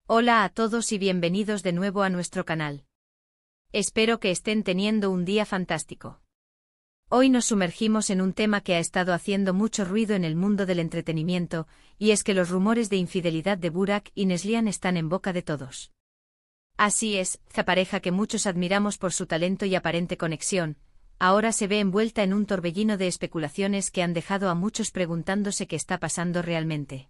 Hola a todos y bienvenidos de nuevo a nuestro canal. Espero que estén teniendo un día fantástico. Hoy nos sumergimos en un tema que ha estado haciendo mucho ruido en el mundo del entretenimiento, y es que los rumores de infidelidad de Burak y Neslihan están en boca de todos. Así es, la pareja que muchos admiramos por su talento y aparente conexión, ahora se ve envuelta en un torbellino de especulaciones que han dejado a muchos preguntándose qué está pasando realmente.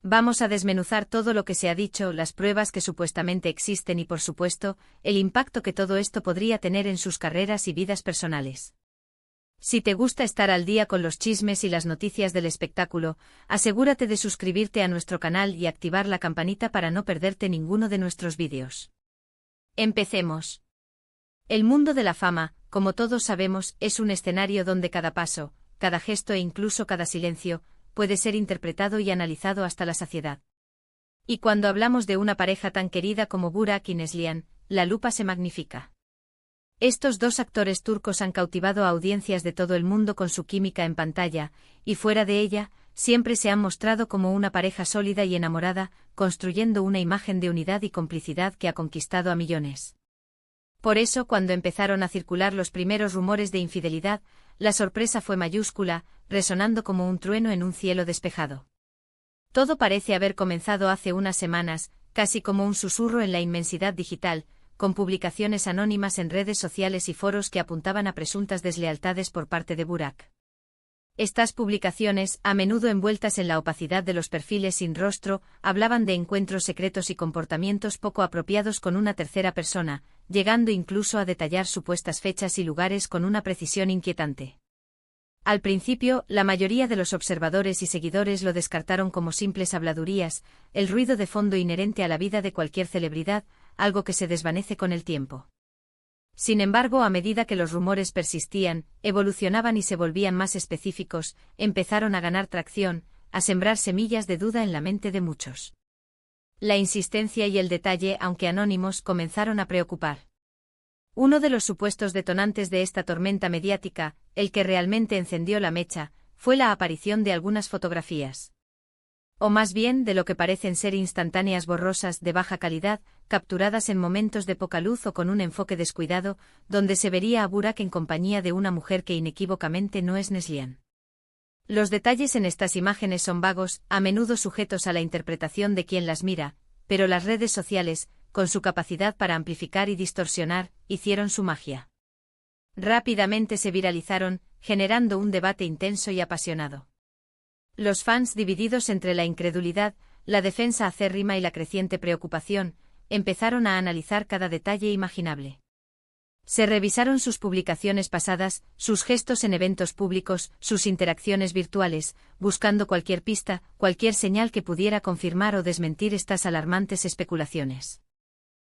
Vamos a desmenuzar todo lo que se ha dicho, las pruebas que supuestamente existen y, por supuesto, el impacto que todo esto podría tener en sus carreras y vidas personales. Si te gusta estar al día con los chismes y las noticias del espectáculo, asegúrate de suscribirte a nuestro canal y activar la campanita para no perderte ninguno de nuestros vídeos. Empecemos. El mundo de la fama, como todos sabemos, es un escenario donde cada paso, cada gesto e incluso cada silencio, puede ser interpretado y analizado hasta la saciedad. Y cuando hablamos de una pareja tan querida como Burak y Neslihan, la lupa se magnifica. Estos dos actores turcos han cautivado a audiencias de todo el mundo con su química en pantalla, y fuera de ella, siempre se han mostrado como una pareja sólida y enamorada, construyendo una imagen de unidad y complicidad que ha conquistado a millones. Por eso, cuando empezaron a circular los primeros rumores de infidelidad, la sorpresa fue mayúscula, resonando como un trueno en un cielo despejado. Todo parece haber comenzado hace unas semanas, casi como un susurro en la inmensidad digital, con publicaciones anónimas en redes sociales y foros que apuntaban a presuntas deslealtades por parte de Burak. Estas publicaciones, a menudo envueltas en la opacidad de los perfiles sin rostro, hablaban de encuentros secretos y comportamientos poco apropiados con una tercera persona, llegando incluso a detallar supuestas fechas y lugares con una precisión inquietante. Al principio, la mayoría de los observadores y seguidores lo descartaron como simples habladurías, el ruido de fondo inherente a la vida de cualquier celebridad, algo que se desvanece con el tiempo. Sin embargo, a medida que los rumores persistían, evolucionaban y se volvían más específicos, empezaron a ganar tracción, a sembrar semillas de duda en la mente de muchos. La insistencia y el detalle, aunque anónimos, comenzaron a preocupar. Uno de los supuestos detonantes de esta tormenta mediática, el que realmente encendió la mecha, fue la aparición de algunas fotografías. O más bien de lo que parecen ser instantáneas borrosas de baja calidad, capturadas en momentos de poca luz o con un enfoque descuidado, donde se vería a Burak en compañía de una mujer que inequívocamente no es Neslihan. Los detalles en estas imágenes son vagos, a menudo sujetos a la interpretación de quien las mira, pero las redes sociales, con su capacidad para amplificar y distorsionar, hicieron su magia. Rápidamente se viralizaron, generando un debate intenso y apasionado. Los fans, divididos entre la incredulidad, la defensa acérrima y la creciente preocupación, empezaron a analizar cada detalle imaginable. Se revisaron sus publicaciones pasadas, sus gestos en eventos públicos, sus interacciones virtuales, buscando cualquier pista, cualquier señal que pudiera confirmar o desmentir estas alarmantes especulaciones.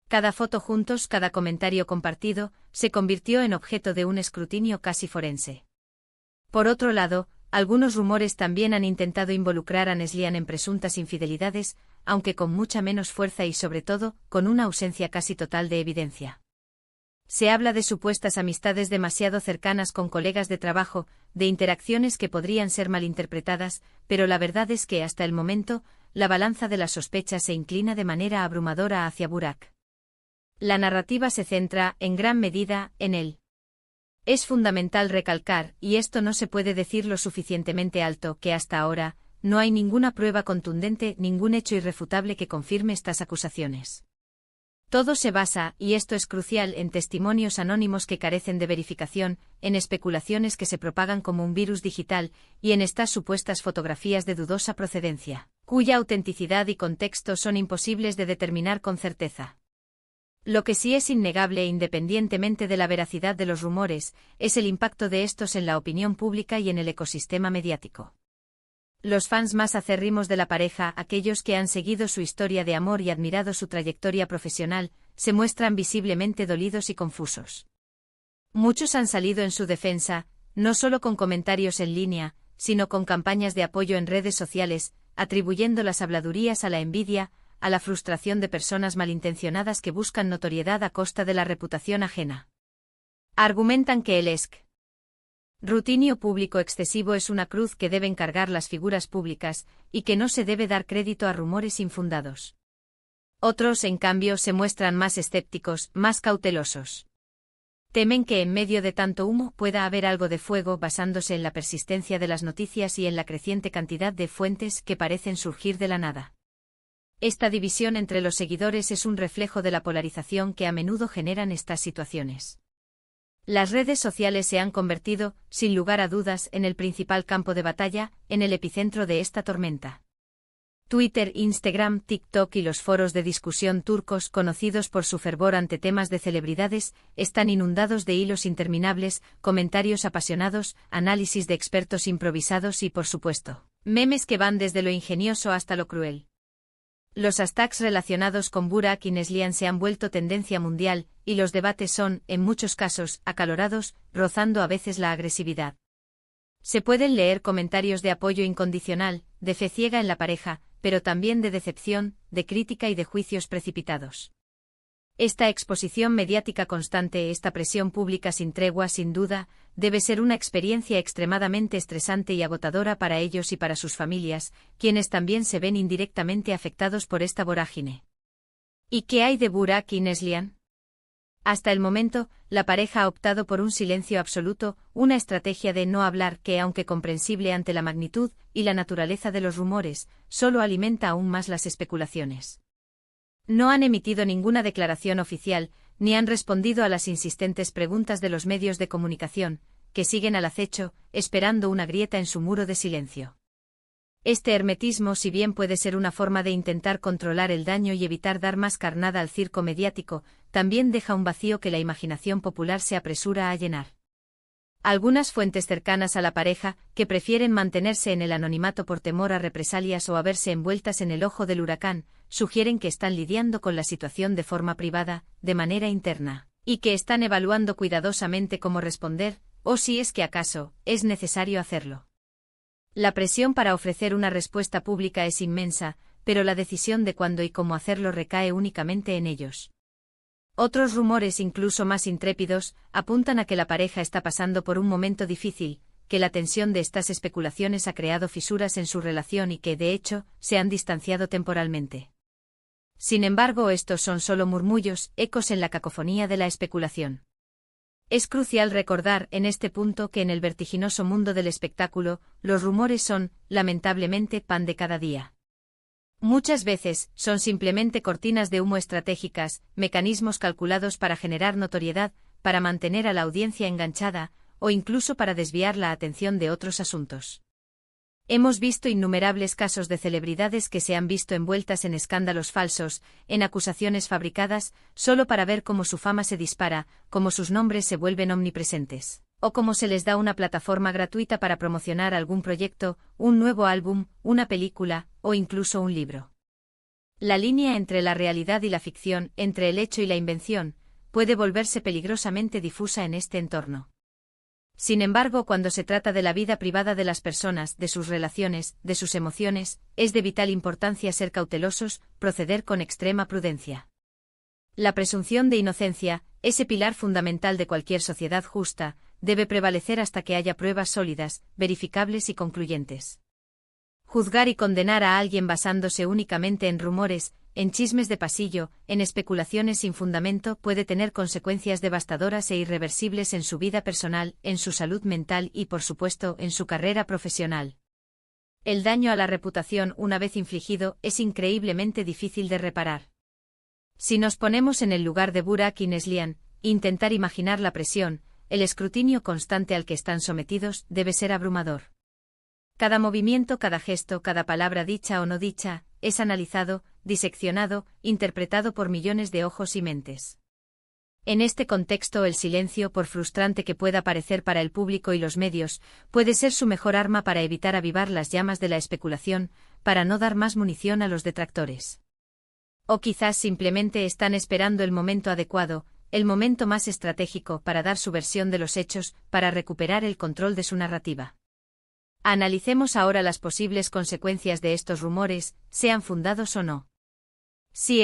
Cada foto juntos, cada comentario compartido, se convirtió en objeto de un escrutinio casi forense. Por otro lado, algunos rumores también han intentado involucrar a Neslihan en presuntas infidelidades, aunque con mucha menos fuerza y sobre todo, con una ausencia casi total de evidencia. Se habla de supuestas amistades demasiado cercanas con colegas de trabajo, de interacciones que podrían ser malinterpretadas, pero la verdad es que hasta el momento, la balanza de las sospechas se inclina de manera abrumadora hacia Burak. La narrativa se centra, en gran medida, en él. Es fundamental recalcar, y esto no se puede decir lo suficientemente alto, que hasta ahora, no hay ninguna prueba contundente, ningún hecho irrefutable que confirme estas acusaciones. Todo se basa, y esto es crucial, en testimonios anónimos que carecen de verificación, en especulaciones que se propagan como un virus digital, y en estas supuestas fotografías de dudosa procedencia, cuya autenticidad y contexto son imposibles de determinar con certeza. Lo que sí es innegable, independientemente de la veracidad de los rumores, es el impacto de estos en la opinión pública y en el ecosistema mediático. Los fans más acérrimos de la pareja, aquellos que han seguido su historia de amor y admirado su trayectoria profesional, se muestran visiblemente dolidos y confusos. Muchos han salido en su defensa, no solo con comentarios en línea, sino con campañas de apoyo en redes sociales, atribuyendo las habladurías a la envidia, a la frustración de personas malintencionadas que buscan notoriedad a costa de la reputación ajena. Argumentan que el escrutinio público excesivo es una cruz que deben cargar las figuras públicas, y que no se debe dar crédito a rumores infundados. Otros, en cambio, se muestran más escépticos, más cautelosos. Temen que en medio de tanto humo pueda haber algo de fuego, basándose en la persistencia de las noticias y en la creciente cantidad de fuentes que parecen surgir de la nada. Esta división entre los seguidores es un reflejo de la polarización que a menudo generan estas situaciones. Las redes sociales se han convertido, sin lugar a dudas, en el principal campo de batalla, en el epicentro de esta tormenta. Twitter, Instagram, TikTok y los foros de discusión turcos, conocidos por su fervor ante temas de celebridades, están inundados de hilos interminables, comentarios apasionados, análisis de expertos improvisados y, por supuesto, memes que van desde lo ingenioso hasta lo cruel. Los hashtags relacionados con Burak y Neslihan se han vuelto tendencia mundial, y los debates son, en muchos casos, acalorados, rozando a veces la agresividad. Se pueden leer comentarios de apoyo incondicional, de fe ciega en la pareja, pero también de decepción, de crítica y de juicios precipitados. Esta exposición mediática constante, esta presión pública sin tregua, sin duda, debe ser una experiencia extremadamente estresante y agotadora para ellos y para sus familias, quienes también se ven indirectamente afectados por esta vorágine. ¿Y qué hay de Burak y Neslihan? Hasta el momento, la pareja ha optado por un silencio absoluto, una estrategia de no hablar que, aunque comprensible ante la magnitud y la naturaleza de los rumores, solo alimenta aún más las especulaciones. No han emitido ninguna declaración oficial, ni han respondido a las insistentes preguntas de los medios de comunicación, que siguen al acecho, esperando una grieta en su muro de silencio. Este hermetismo, si bien puede ser una forma de intentar controlar el daño y evitar dar más carnada al circo mediático, también deja un vacío que la imaginación popular se apresura a llenar. Algunas fuentes cercanas a la pareja, que prefieren mantenerse en el anonimato por temor a represalias o a verse envueltas en el ojo del huracán, sugieren que están lidiando con la situación de forma privada, de manera interna, y que están evaluando cuidadosamente cómo responder, o si es que acaso, es necesario hacerlo. La presión para ofrecer una respuesta pública es inmensa, pero la decisión de cuándo y cómo hacerlo recae únicamente en ellos. Otros rumores, incluso más intrépidos, apuntan a que la pareja está pasando por un momento difícil, que la tensión de estas especulaciones ha creado fisuras en su relación y que, de hecho, se han distanciado temporalmente. Sin embargo, estos son solo murmullos, ecos en la cacofonía de la especulación. Es crucial recordar en este punto que en el vertiginoso mundo del espectáculo, los rumores son, lamentablemente, pan de cada día. Muchas veces, son simplemente cortinas de humo estratégicas, mecanismos calculados para generar notoriedad, para mantener a la audiencia enganchada, o incluso para desviar la atención de otros asuntos. Hemos visto innumerables casos de celebridades que se han visto envueltas en escándalos falsos, en acusaciones fabricadas, solo para ver cómo su fama se dispara, cómo sus nombres se vuelven omnipresentes, o cómo se les da una plataforma gratuita para promocionar algún proyecto, un nuevo álbum, una película, o incluso un libro. La línea entre la realidad y la ficción, entre el hecho y la invención, puede volverse peligrosamente difusa en este entorno. Sin embargo, cuando se trata de la vida privada de las personas, de sus relaciones, de sus emociones, es de vital importancia ser cautelosos, proceder con extrema prudencia. La presunción de inocencia, ese pilar fundamental de cualquier sociedad justa, debe prevalecer hasta que haya pruebas sólidas, verificables y concluyentes. Juzgar y condenar a alguien basándose únicamente en rumores, en chismes de pasillo, en especulaciones sin fundamento puede tener consecuencias devastadoras e irreversibles en su vida personal, en su salud mental y, por supuesto, en su carrera profesional. El daño a la reputación, una vez infligido, es increíblemente difícil de reparar. Si nos ponemos en el lugar de Burak y Neslihan, intentar imaginar la presión, el escrutinio constante al que están sometidos, debe ser abrumador. Cada movimiento, cada gesto, cada palabra dicha o no dicha, es analizado, diseccionado, interpretado por millones de ojos y mentes. En este contexto, el silencio, por frustrante que pueda parecer para el público y los medios, puede ser su mejor arma para evitar avivar las llamas de la especulación, para no dar más munición a los detractores. O quizás simplemente están esperando el momento adecuado, el momento más estratégico para dar su versión de los hechos, para recuperar el control de su narrativa. Analicemos ahora las posibles consecuencias de estos rumores, sean fundados o no. Si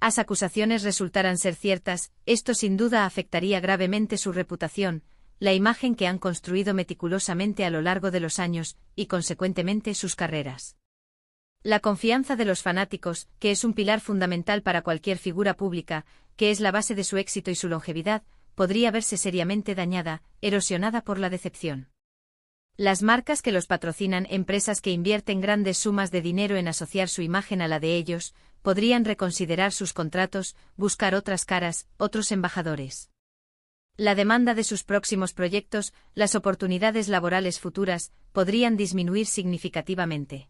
las acusaciones resultaran ser ciertas, esto sin duda afectaría gravemente su reputación, la imagen que han construido meticulosamente a lo largo de los años, y consecuentemente sus carreras. La confianza de los fanáticos, que es un pilar fundamental para cualquier figura pública, que es la base de su éxito y su longevidad, podría verse seriamente dañada, erosionada por la decepción. Las marcas que los patrocinan, empresas que invierten grandes sumas de dinero en asociar su imagen a la de ellos, podrían reconsiderar sus contratos, buscar otras caras, otros embajadores. La demanda de sus próximos proyectos, las oportunidades laborales futuras, podrían disminuir significativamente.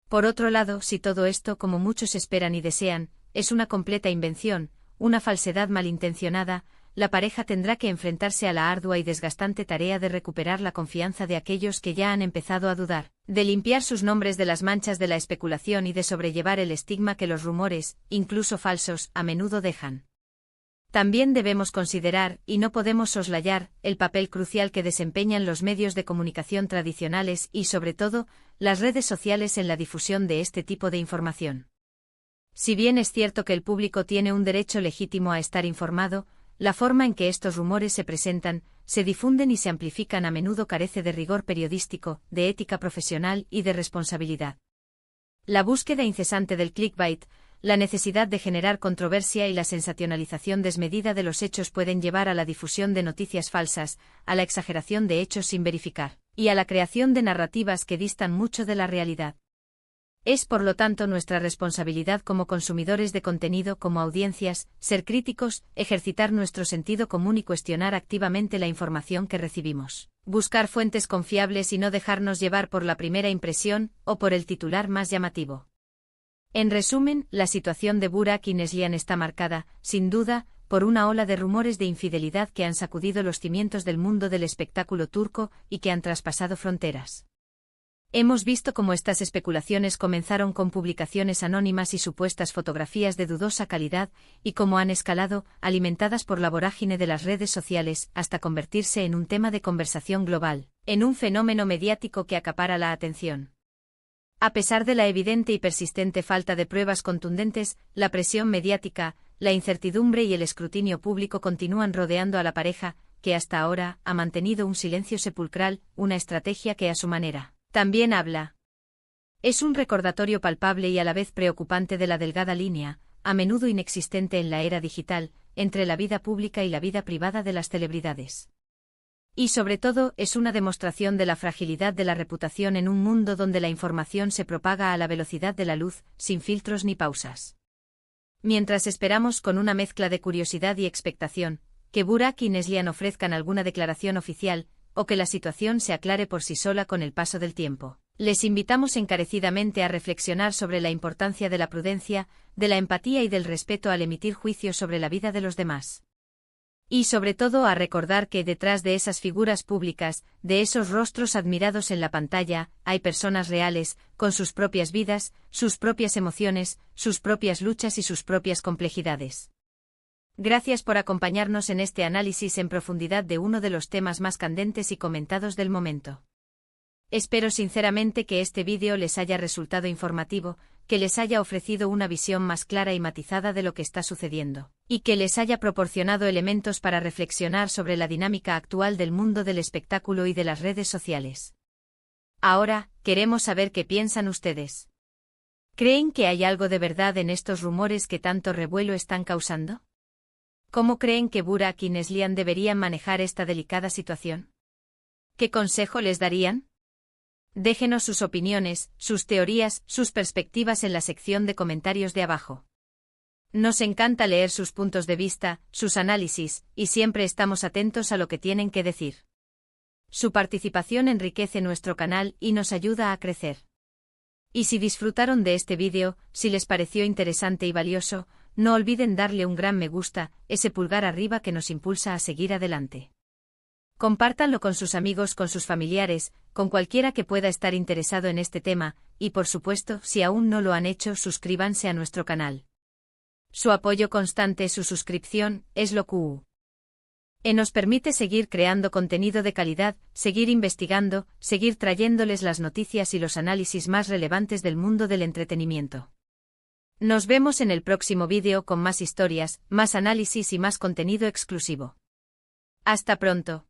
Por otro lado, si todo esto, como muchos esperan y desean, es una completa invención, una falsedad malintencionada, la pareja tendrá que enfrentarse a la ardua y desgastante tarea de recuperar la confianza de aquellos que ya han empezado a dudar, de limpiar sus nombres de las manchas de la especulación y de sobrellevar el estigma que los rumores, incluso falsos, a menudo dejan. También debemos considerar, y no podemos soslayar, el papel crucial que desempeñan los medios de comunicación tradicionales y, sobre todo, las redes sociales en la difusión de este tipo de información. Si bien es cierto que el público tiene un derecho legítimo a estar informado, la forma en que estos rumores se presentan, se difunden y se amplifican a menudo carece de rigor periodístico, de ética profesional y de responsabilidad. La búsqueda incesante del clickbait, la necesidad de generar controversia y la sensacionalización desmedida de los hechos pueden llevar a la difusión de noticias falsas, a la exageración de hechos sin verificar, y a la creación de narrativas que distan mucho de la realidad. Es por lo tanto nuestra responsabilidad como consumidores de contenido, como audiencias, ser críticos, ejercitar nuestro sentido común y cuestionar activamente la información que recibimos. Buscar fuentes confiables y no dejarnos llevar por la primera impresión o por el titular más llamativo. En resumen, la situación de Burak y Neslihan está marcada, sin duda, por una ola de rumores de infidelidad que han sacudido los cimientos del mundo del espectáculo turco y que han traspasado fronteras. Hemos visto cómo estas especulaciones comenzaron con publicaciones anónimas y supuestas fotografías de dudosa calidad, y cómo han escalado, alimentadas por la vorágine de las redes sociales, hasta convertirse en un tema de conversación global, en un fenómeno mediático que acapara la atención. A pesar de la evidente y persistente falta de pruebas contundentes, la presión mediática, la incertidumbre y el escrutinio público continúan rodeando a la pareja, que hasta ahora ha mantenido un silencio sepulcral, una estrategia que a su manera también habla. Es un recordatorio palpable y a la vez preocupante de la delgada línea, a menudo inexistente en la era digital, entre la vida pública y la vida privada de las celebridades. Y sobre todo, es una demostración de la fragilidad de la reputación en un mundo donde la información se propaga a la velocidad de la luz, sin filtros ni pausas. Mientras esperamos con una mezcla de curiosidad y expectación, que Burak y Neslihan ofrezcan alguna declaración oficial, o que la situación se aclare por sí sola con el paso del tiempo, les invitamos encarecidamente a reflexionar sobre la importancia de la prudencia, de la empatía y del respeto al emitir juicios sobre la vida de los demás. Y sobre todo a recordar que detrás de esas figuras públicas, de esos rostros admirados en la pantalla, hay personas reales, con sus propias vidas, sus propias emociones, sus propias luchas y sus propias complejidades. Gracias por acompañarnos en este análisis en profundidad de uno de los temas más candentes y comentados del momento. Espero sinceramente que este vídeo les haya resultado informativo, que les haya ofrecido una visión más clara y matizada de lo que está sucediendo, y que les haya proporcionado elementos para reflexionar sobre la dinámica actual del mundo del espectáculo y de las redes sociales. Ahora, queremos saber qué piensan ustedes. ¿Creen que hay algo de verdad en estos rumores que tanto revuelo están causando? ¿Cómo creen que Burak y Neslihan deberían manejar esta delicada situación? ¿Qué consejo les darían? Déjenos sus opiniones, sus teorías, sus perspectivas en la sección de comentarios de abajo. Nos encanta leer sus puntos de vista, sus análisis, y siempre estamos atentos a lo que tienen que decir. Su participación enriquece nuestro canal y nos ayuda a crecer. Y si disfrutaron de este vídeo, si les pareció interesante y valioso, no olviden darle un gran me gusta, ese pulgar arriba que nos impulsa a seguir adelante. Compártanlo con sus amigos, con sus familiares, con cualquiera que pueda estar interesado en este tema, y por supuesto, si aún no lo han hecho, suscríbanse a nuestro canal. Su apoyo constante, su suscripción, es lo que nos permite seguir creando contenido de calidad, seguir investigando, seguir trayéndoles las noticias y los análisis más relevantes del mundo del entretenimiento. Nos vemos en el próximo vídeo con más historias, más análisis y más contenido exclusivo. Hasta pronto.